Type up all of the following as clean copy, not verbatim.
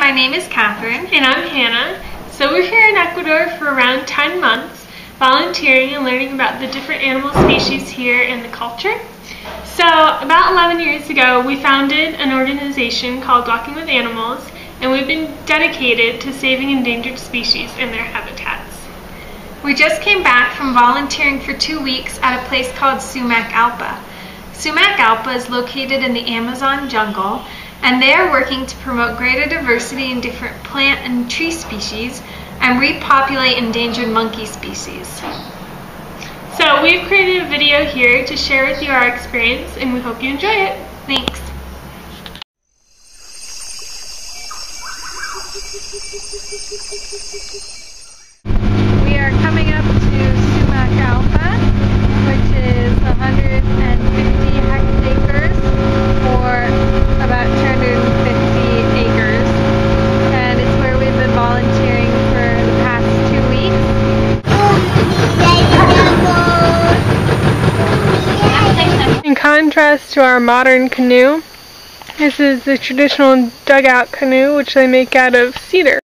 my name is Catherine. And I'm Hannah. So we're here in Ecuador for around 10 months, volunteering and learning about the different animal species here and the culture. So about 11 years ago, we founded an organization called Walking with Animals, and we've been dedicated to saving endangered species and their habitats. We just came back from volunteering for 2 weeks at a place called Sumak Allpa. Sumak Allpa is located in the Amazon jungle, and they are working to promote greater diversity in different plant and tree species and repopulate endangered monkey species. So we've created a video here to share with you our experience, and we hope you enjoy it. Thanks. We are coming up to Sumak Allpa, which is 150 hectares or about 250 acres, and it's where we've been volunteering for the past 2 weeks. In contrast to our modern canoe, this is the traditional dugout canoe, which they make out of cedar.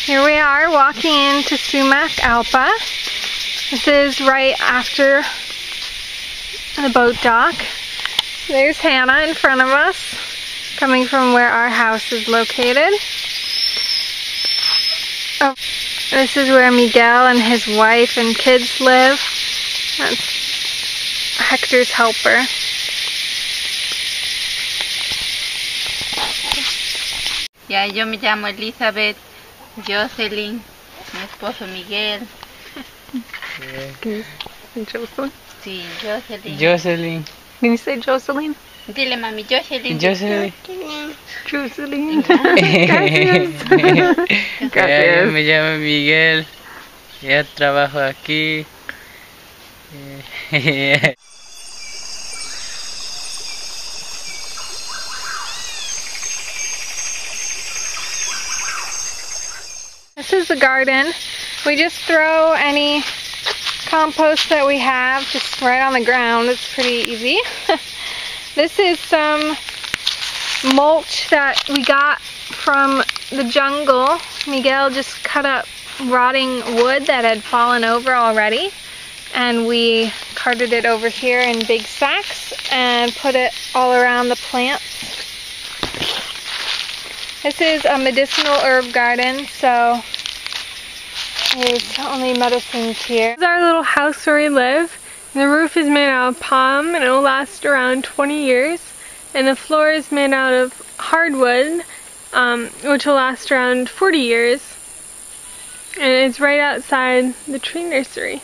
Here we are walking into Sumak Allpa. This is right after the boat dock. There's Hannah in front of us, coming from where our house is located. Oh, this is where Miguel and his wife and kids live. That's Hector's helper. Ya, yo me llamo Elizabeth, Jocelyn, mi esposo Miguel. Jocelyn? Sí, Jocelyn. Jocelyn. Can you say Jocelyn? Dile mami, Jocelyn. Jocelyn. Jocelyn. Gracias. Gracias. Me llamo Miguel. Ya trabajo aquí. This is the garden. We just throw any compost that we have just right on the ground. It's pretty easy. This is some mulch that we got from the jungle. Miguel just cut up rotting wood that had fallen over already, and we carted it over here in big sacks and put it all around the plants. This is a medicinal herb garden, so there's only medicines here. This is our little house where we live. The roof is made out of palm, and it will last around 20 years. And the floor is made out of hardwood, which will last around 40 years. And it's right outside the tree nursery.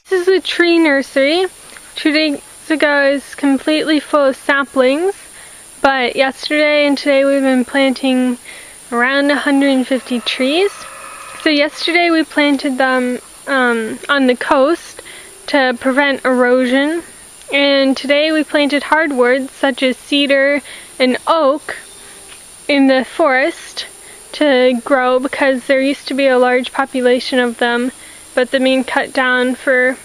This is the tree nursery. 2 days ago is completely full of saplings, but yesterday and today we've been planting around 150 trees. So yesterday we planted them on the coast to prevent erosion, and today we planted hardwoods such as cedar and oak in the forest to grow because there used to be a large population of them, but they're being cut down for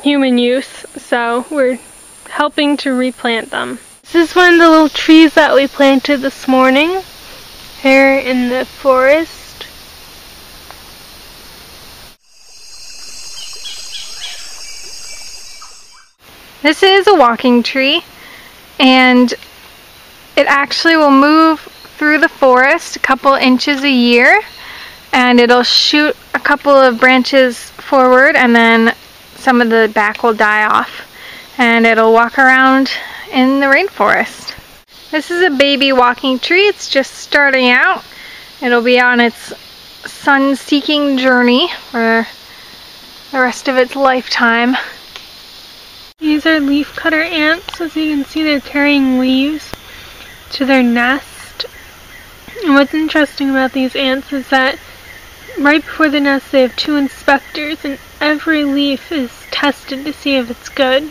human use, so we're helping to replant them. This is one of the little trees that we planted this morning here in the forest. This is a walking tree, and it actually will move through the forest a couple inches a year, and it'll shoot a couple of branches forward, and then some of the back will die off, and it'll walk around in the rainforest. This is a baby walking tree. It's just starting out. It'll be on its sun-seeking journey for the rest of its lifetime. These are leafcutter ants. As you can see, they're carrying leaves to their nest. And what's interesting about these ants is that right before the nest they have 2 inspectors, and every leaf is tested to see if it's good.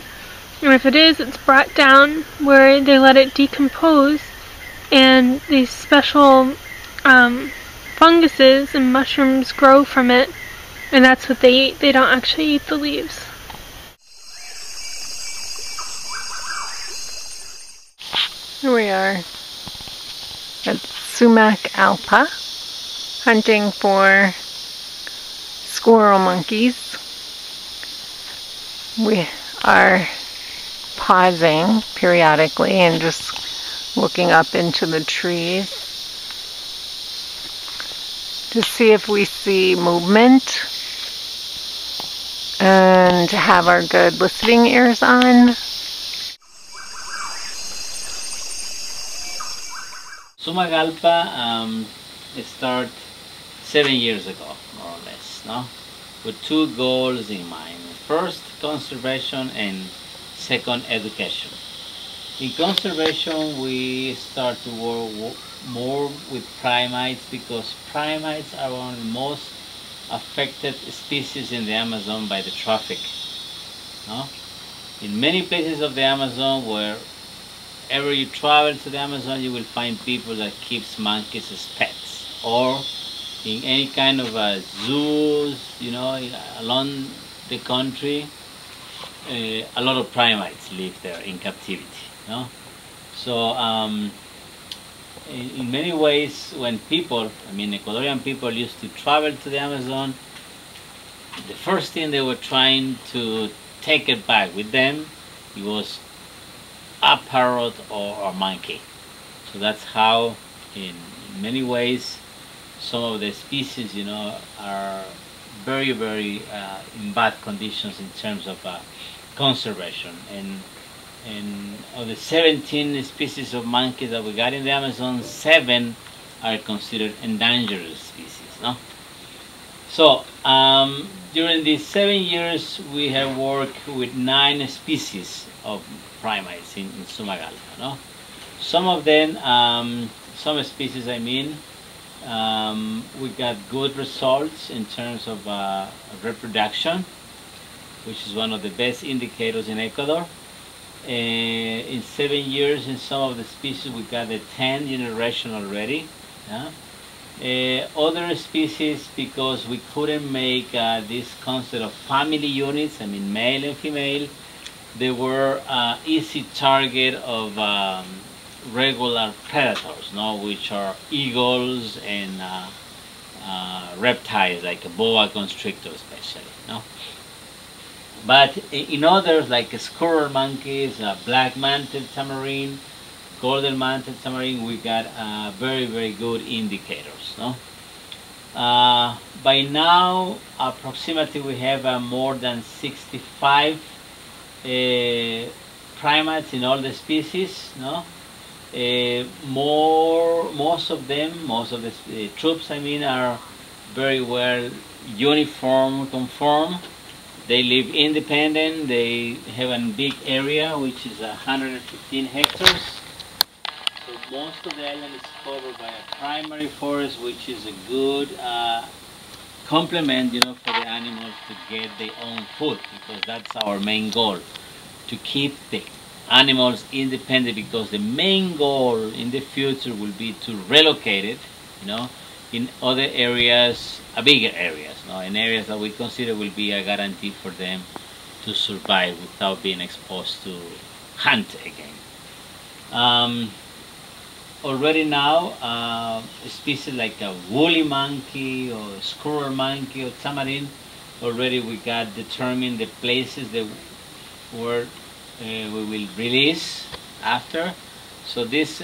And if it is, it's brought down where they let it decompose, and these special funguses and mushrooms grow from it, and that's what they eat. They don't actually eat the leaves. Here we are at Sumak Allpa, hunting for squirrel monkeys. We are pausing periodically and just looking up into the trees to see if we see movement and have our good listening ears on. Sumak Allpa started 7 years ago, more or less, no? With two goals in mind. First, conservation, and second, education. In conservation, we start to work more with primates because primates are one of the most affected species in the Amazon by the traffic. No? In many places of the Amazon, wherever you travel to the Amazon, you will find people that keeps monkeys as pets, or in any kind of zoos, you know, along the country, a lot of primates live there in captivity. No? So in many ways, when people, I mean Ecuadorian people, used to travel to the Amazon, the first thing they were trying to take it back with them, it was a parrot or a monkey. So that's how, in many ways, some of the species, you know, are very, very in bad conditions in terms of conservation. And of the 17 species of monkeys that we got in the Amazon, 7 are considered endangered species. No? So during these 7 years, we have worked with 9 species of primates in Sumak Allpa. No? Some of them, some species, I mean, we got good results in terms of reproduction, which is one of the best indicators in Ecuador. In 7 years, in some of the species, we got the 10th generation already. Yeah? Other species, because we couldn't make this concept of family units, I mean male and female, they were easy target of regular predators, no? Which are eagles and reptiles like a boa constrictor especially. No? But in others like squirrel monkeys, black mantled tamarin, golden mantled tamarin, we got very, very good indicators. No? By now, approximately we have more than 65 primates in all the species. No? Most of the troops, I mean, are very well uniform, conform. They live independent. They have a big area, which is 115 hectares. So most of the island is covered by a primary forest, which is a good complement, you know, for the animals to get their own food, because that's our main goal, to keep the animals independent, because the main goal in the future will be to relocate it, you know, in other areas, bigger areas, no? In areas that we consider will be a guarantee for them to survive without being exposed to hunt again. Already now, species like a woolly monkey or a squirrel monkey or tamarin, already we got determined the places that where we will release after. So this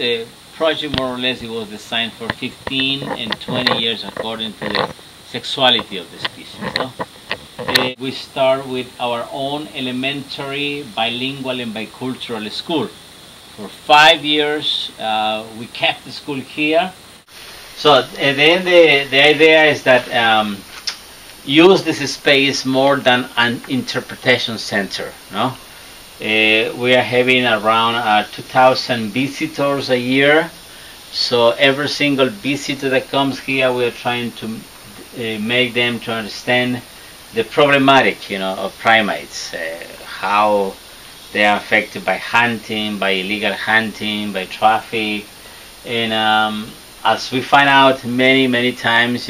project, more or less, it was designed for 15 and 20 years according to the sexuality of the species. No? We start with our own elementary bilingual and bicultural school. For 5 years, we kept the school here. So then the idea is that use this space more than an interpretation center. No? We are having around 2,000 visitors a year. So every single visitor that comes here, we are trying to make them to understand the problematic, of primates, how they are affected by hunting, by illegal hunting, by traffic, and as we find out many times,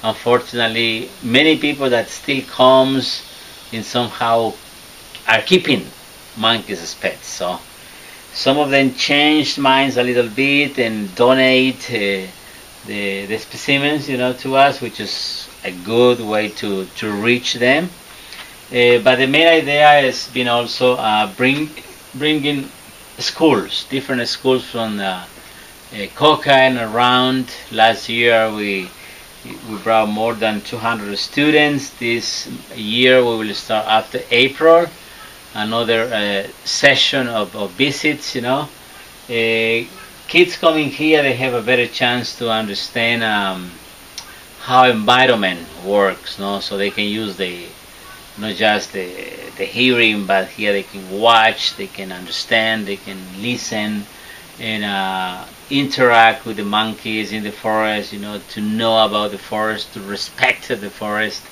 unfortunately, many people that still comes and somehow are keeping monkeys as pets. So some of them changed minds a little bit and donate the specimens, to us, which is a good way to reach them. But the main idea has been also bringing schools, different schools from Coca and around. Last year we brought more than 200 students. This year we will start after April another session of visits. Kids coming here, they have a better chance to understand how environment works, so they can use not just the hearing, but here they can watch, they can understand, they can listen, and interact with the monkeys in the forest, to know about the forest, to respect the forest.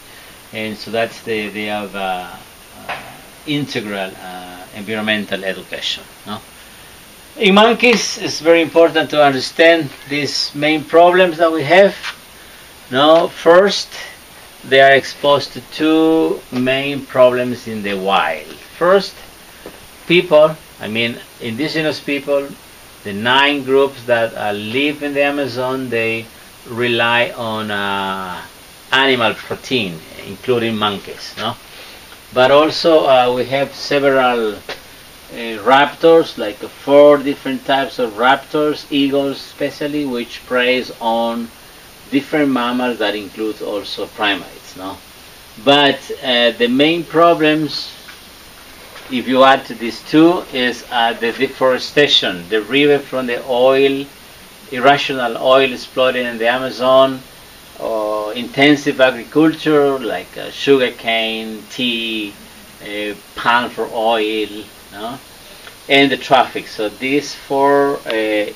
And so that's the idea of integral environmental education. In monkeys, it's very important to understand these main problems that we have. First, they are exposed to two main problems in the wild. First, people, indigenous people, the 9 groups that live in the Amazon, they rely on animal protein, including monkeys. But also we have several raptors, like 4 different types of raptors, eagles especially, which preys on different mammals that includes also primates. But the main problems, if you add to these two, is the deforestation, the river from the oil, irrational oil exploited in the Amazon, or intensive agriculture like sugar cane, tea, palm for oil, and the traffic. So these 4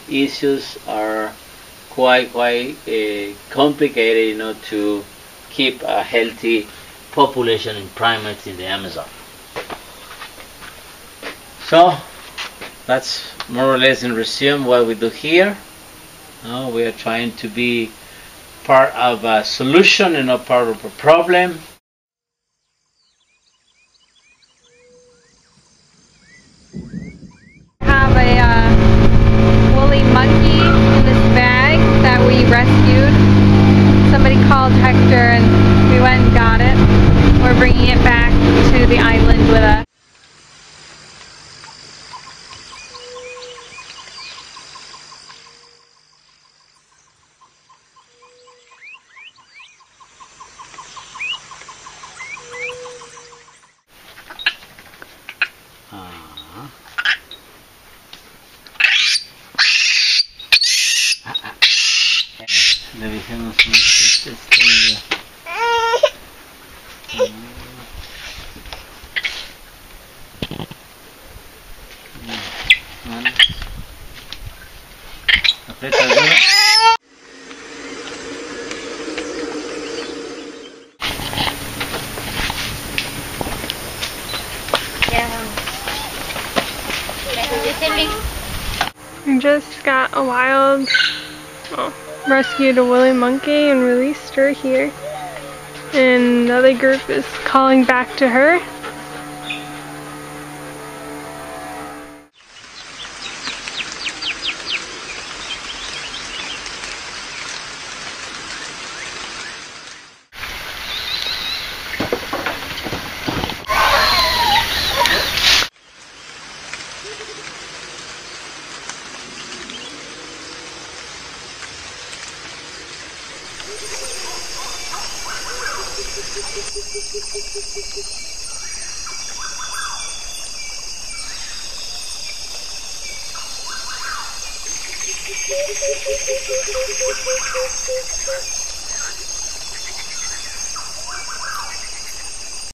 issues are quite complicated, to keep a healthy population in primates in the Amazon. So that's more or less in resume what we do here. We are trying to be part of a solution and not part of a problem. Have a woolly monkey in this bag that we rescued. Somebody called Hector and we went and got it. We're bringing it back to the island with us. Le dijimos aprieta duro. We just got rescued a woolly monkey and released her here. And another group is calling back to her.